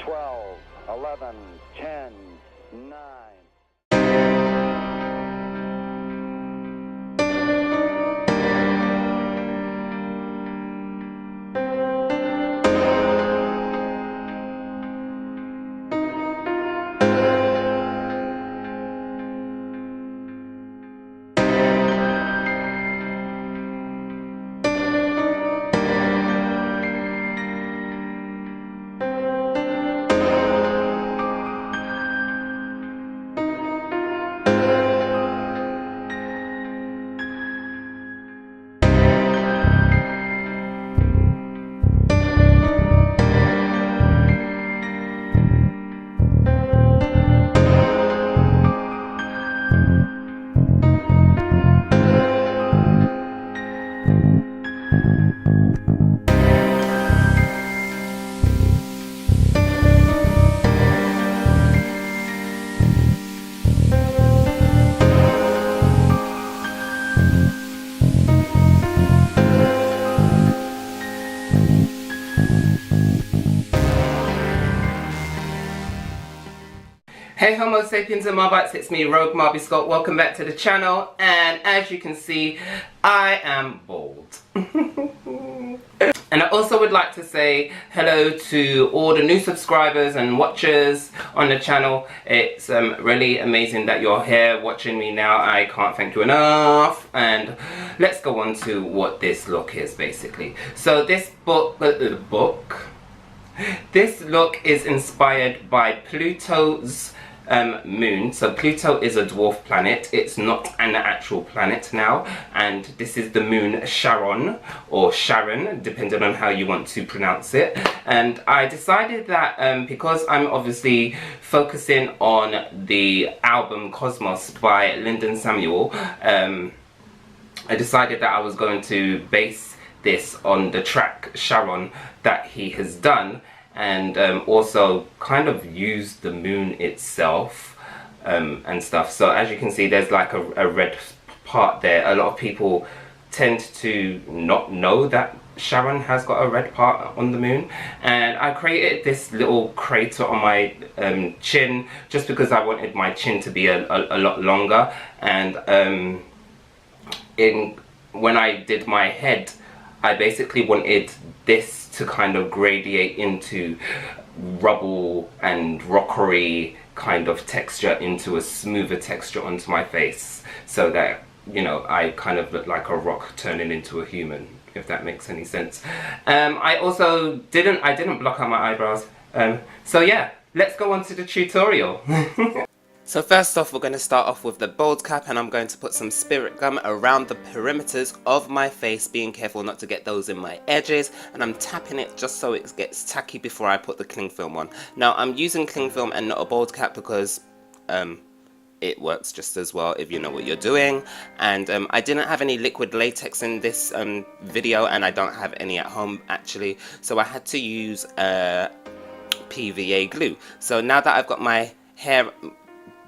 12, 11, 10, 9. Hey Homo sapiens and Marbites, it's me Rogue Marby Scott. Welcome back to the channel, and as you can see, I am bald. And I also would like to say hello to all the new subscribers and watchers on the channel. It's really amazing that you're here watching me now. I can't thank you enough. And let's go on to what this look is basically. So this this look is inspired by Pluto's moon. So Pluto is a dwarf planet. It's not an actual planet now, and this is the moon Charon, or Sharon, depending on how you want to pronounce it. And I decided that because I'm obviously focusing on the album Cosmos by Lyndon Samuel, I decided that I was going to base this on the track Charon that he has done, and also kind of use the moon itself and stuff. So as you can see, there's like a red part there. A lot of people tend to not know that Charon has got a red part on the moon, and I created this little crater on my chin just because I wanted my chin to be a lot longer. And when I did my head, I basically wanted this to kind of gradiate into rubble and rockery kind of texture, into a smoother texture onto my face, so that, you know, I kind of look like a rock turning into a human, if that makes any sense. I also didn't block out my eyebrows. So yeah, let's go on to the tutorial. So first off, we're going to start off with the bald cap, and I'm going to put some spirit gum around the perimeters of my face, being careful not to get those in my edges, and I'm tapping it just so it gets tacky before I put the cling film on. Now I'm using cling film and not a bald cap because it works just as well if you know what you're doing. And I didn't have any liquid latex in this video, and I don't have any at home actually, so I had to use PVA glue. So now that I've got my hair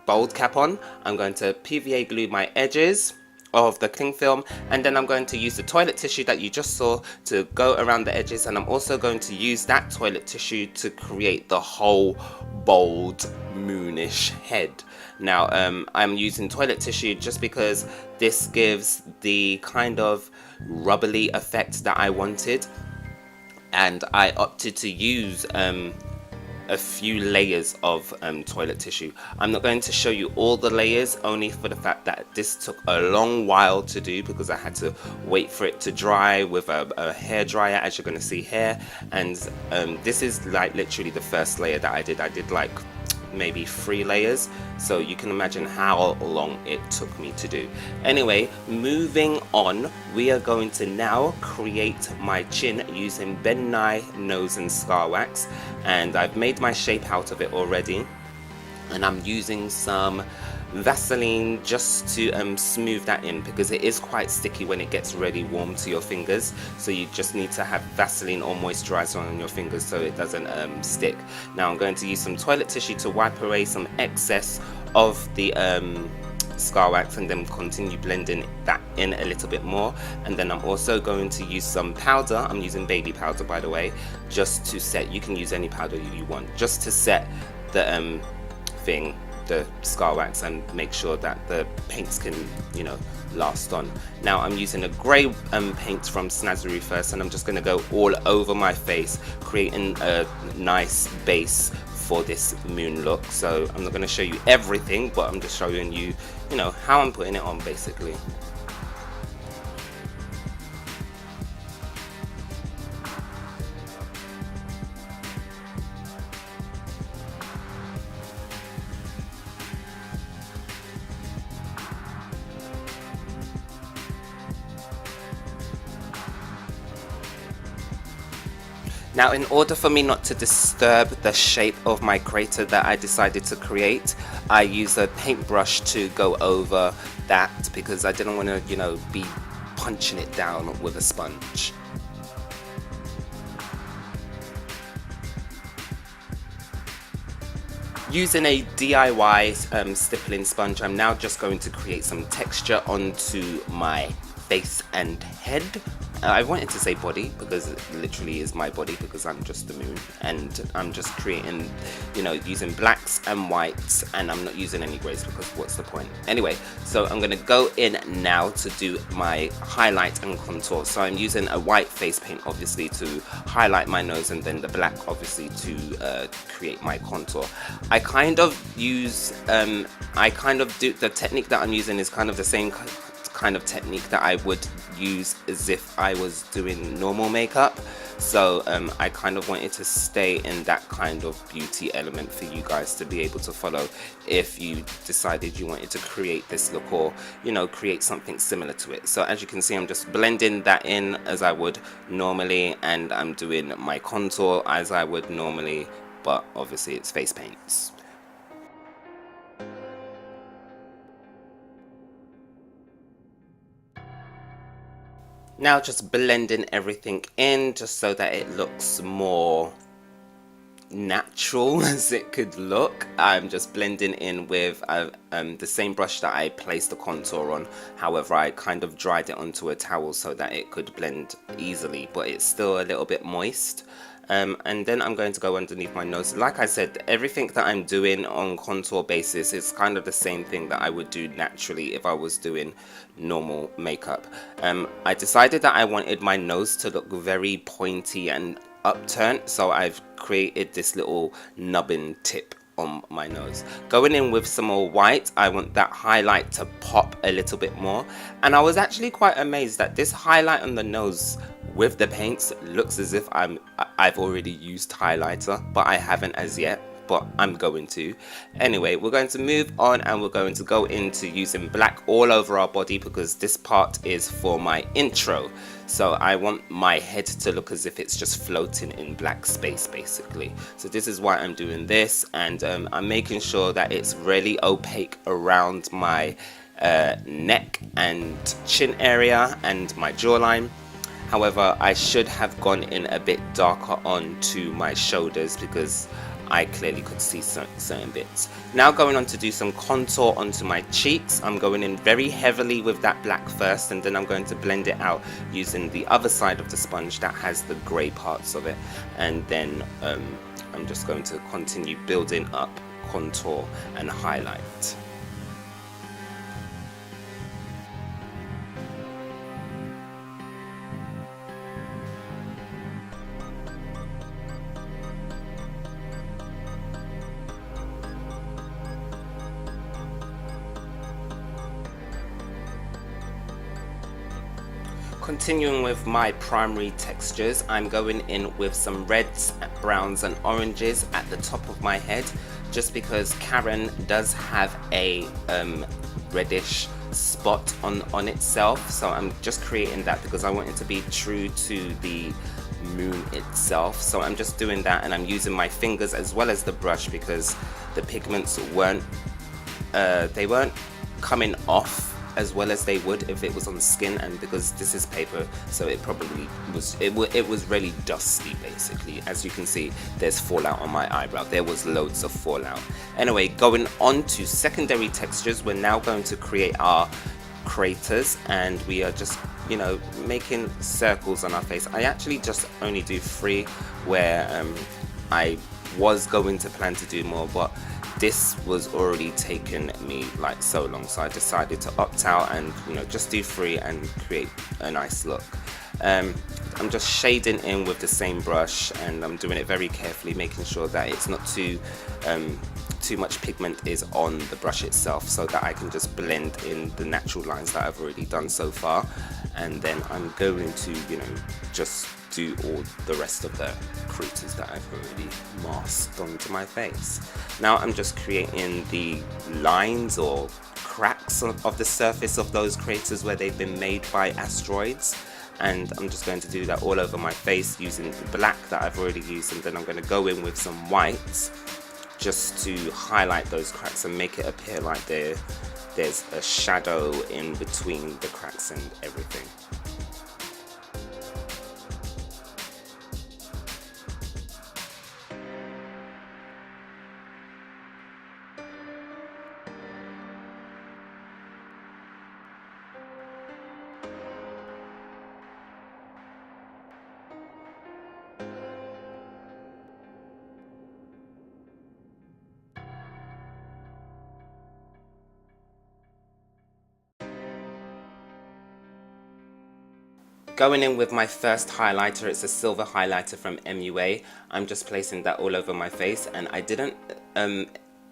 bald cap on, I'm going to PVA glue my edges of the cling film, and then I'm going to use the toilet tissue that you just saw to go around the edges, and I'm also going to use that toilet tissue to create the whole bald moonish head. Now I'm using toilet tissue just because this gives the kind of rubbly effect that I wanted, and I opted to use a few layers of toilet tissue. I'm not going to show you all the layers, only for the fact that this took a long while to do because I had to wait for it to dry with a hair dryer, as you're going to see here. And this is like literally the first layer that I did like maybe 3 layers, so you can imagine how long it took me to do. Anyway, moving on, we are going to now create my chin using Ben Nye nose and scar wax, and I've made my shape out of it already, and I'm using some Vaseline just to smooth that in, because it is quite sticky when it gets really warm to your fingers, so you just need to have Vaseline or moisturizer on your fingers so it doesn't stick. Now I'm going to use some toilet tissue to wipe away some excess of the scar wax and then continue blending that in a little bit more. And then I'm also going to use some powder. I'm using baby powder, by the way, just to set, you can use any powder you want, just to set the the scar wax and make sure that the paints can, you know, last on. Now I'm using a grey paint from Snazzy first, and I'm just going to go all over my face, creating a nice base for this moon look. So I'm not going to show you everything, but I'm just showing you, you know, how I'm putting it on basically. Now, in order for me not to disturb the shape of my crater that I decided to create, I use a paintbrush to go over that because I didn't want to, you know, be punching it down with a sponge. Using a DIY stippling sponge, I'm now just going to create some texture onto my face and head. I wanted to say body because it literally is my body because I'm just the moon, and I'm just creating, you know, using blacks and whites, and I'm not using any greys because what's the point? Anyway, so I'm going to go in now to do my highlight and contour. So I'm using a white face paint obviously to highlight my nose, and then the black obviously to create my contour. I kind of use, do the technique that I'm using is kind of the same kind of technique that I would use as if I was doing normal makeup. So I kind of wanted to stay in that kind of beauty element for you guys to be able to follow if you decided you wanted to create this look, or, you know, create something similar to it. So as you can see, I'm just blending that in as I would normally, and I'm doing my contour as I would normally, but obviously it's face paints. Now just blending everything in just so that it looks more natural as it could look. I'm just blending in with the same brush that I placed the contour on. However, I kind of dried it onto a towel so that it could blend easily, but it's still a little bit moist. And then I'm going to go underneath my nose. Like I said, everything that I'm doing on contour basis is kind of the same thing that I would do naturally if I was doing normal makeup. I decided that I wanted my nose to look very pointy and upturned, so I've created this little nubbin tip on my nose. Going in with some more white, I want that highlight to pop a little bit more, and I was actually quite amazed that this highlight on the nose with the paints looks as if I've already used highlighter, but I haven't as yet, but I'm going to. Anyway, we're going to move on, and we're going to go into using black all over our body because this part is for my intro. So I want my head to look as if it's just floating in black space basically. So this is why I'm doing this, and I'm making sure that it's really opaque around my neck and chin area and my jawline. However, I should have gone in a bit darker onto my shoulders because I clearly could see certain bits. Now going on to do some contour onto my cheeks. I'm going in very heavily with that black first, and then I'm going to blend it out using the other side of the sponge that has the grey parts of it. And then I'm just going to continue building up contour and highlight. Continuing with my primary textures, I'm going in with some reds, browns and oranges at the top of my head, just because Charon does have a reddish spot on itself. So I'm just creating that because I want it to be true to the moon itself. So I'm just doing that, and I'm using my fingers as well as the brush because the pigments weren't coming off as well as they would if it was on skin, and because this is paper, so it probably was, it was really dusty basically. As you can see, there's fallout on my eyebrow. There was loads of fallout. Anyway, going on to secondary textures, we're now going to create our craters, and we are just, you know, making circles on our face. I actually just only do 3, where I was going to plan to do more, but this was already taking me like so long, so I decided to opt out and, you know, just do 3 and create a nice look. I'm just shading in with the same brush, and I'm doing it very carefully, making sure that it's not too much pigment is on the brush itself, so that I can just blend in the natural lines that I've already done so far. And then I'm going to, you know, just do all the rest of the craters that I've already masked onto my face. Now I'm just creating the lines or cracks of the surface of those craters where they've been made by asteroids, and I'm just going to do that all over my face using the black that I've already used, and then I'm going to go in with some whites just to highlight those cracks and make it appear like there's a shadow in between the cracks and everything. Going in with my first highlighter, it's a silver highlighter from MUA. I'm just placing that all over my face, and I didn't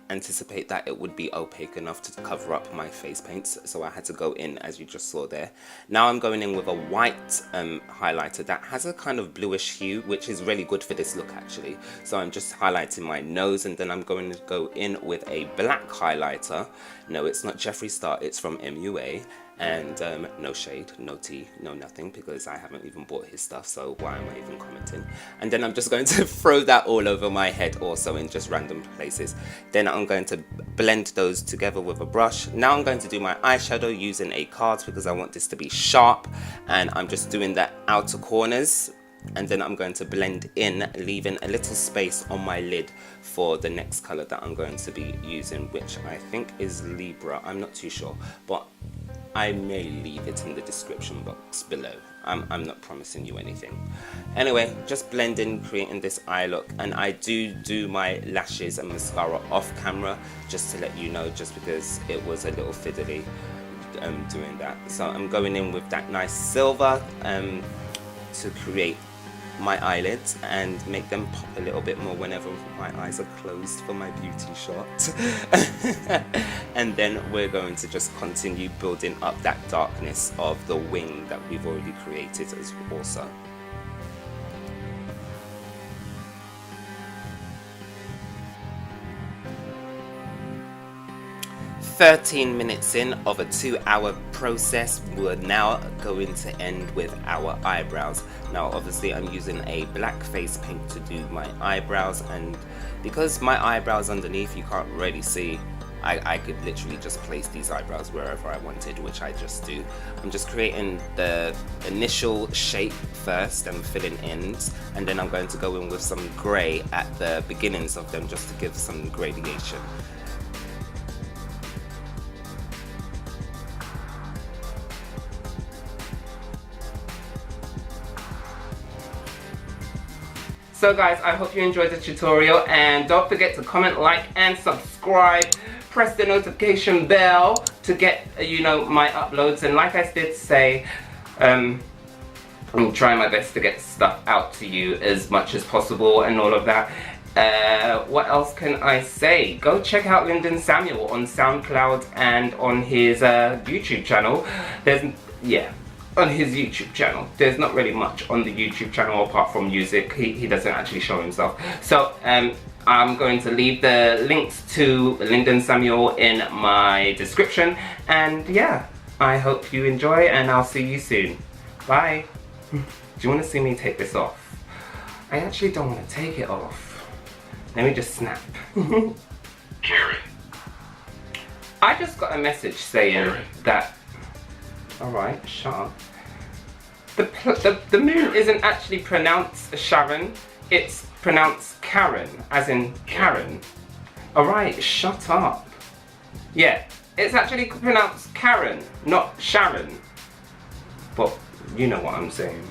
anticipate that it would be opaque enough to cover up my face paints, so I had to go in as you just saw there. Now I'm going in with a white highlighter that has a kind of bluish hue, which is really good for this look actually. So I'm just highlighting my nose, and then I'm going to go in with a black highlighter. No, it's not Jeffree Star, it's from MUA. And no shade, no tea, no nothing, because I haven't even bought his stuff, so why am I even commenting? And then I'm just going to throw that all over my head also in just random places. Then I'm going to blend those together with a brush. Now I'm going to do my eyeshadow using a card because I want this to be sharp, and I'm just doing the outer corners, and then I'm going to blend in, leaving a little space on my lid for the next color that I'm going to be using, which I think is Libra. I'm not too sure, but I may leave it in the description box below. I'm not promising you anything. Anyway, just blending, creating this eye look, and I do my lashes and mascara off camera, just to let you know, just because it was a little fiddly doing that. So I'm going in with that nice silver to create my eyelids and make them pop a little bit more whenever my eyes are closed for my beauty shot. And then we're going to just continue building up that darkness of the wing that we've already created as also. 13 minutes in of a 2-hour process, we're now going to end with our eyebrows. Now obviously I'm using a black face paint to do my eyebrows, and because my eyebrows underneath you can't really see, I could literally just place these eyebrows wherever I wanted, which I just do. I'm just creating the initial shape first and filling ends, and then I'm going to go in with some grey at the beginnings of them just to give some gradation. So guys, I hope you enjoyed the tutorial, and don't forget to comment, like and subscribe. Press the notification bell to get, you know, my uploads. And like I did say, I'm trying my best to get stuff out to you as much as possible and all of that. What else can I say? Go check out Lyndon Samuel on SoundCloud and on his YouTube channel. On his YouTube channel. There's not really much on the YouTube channel apart from music. He doesn't actually show himself. So I'm going to leave the links to Lyndon Samuel in my description. And yeah, I hope you enjoy, and I'll see you soon. Bye. Do you want to see me take this off? I actually don't want to take it off. Let me just snap. Charon. I just got a message saying that Alright, shut up. The moon isn't actually pronounced Sharon, it's pronounced Charon, as in Karen. Alright, shut up. Yeah, it's actually pronounced Charon, not Sharon. But you know what I'm saying.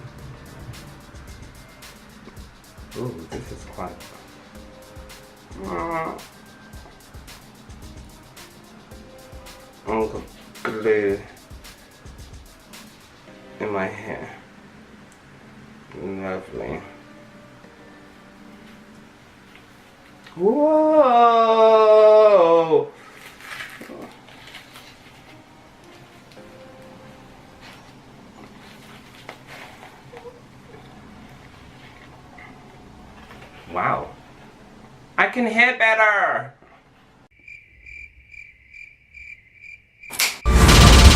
Ooh, this is quite... I've got glue in my hair. Lovely. Whoa! Wow. I can hear better!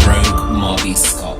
Rogue Mobby Scott.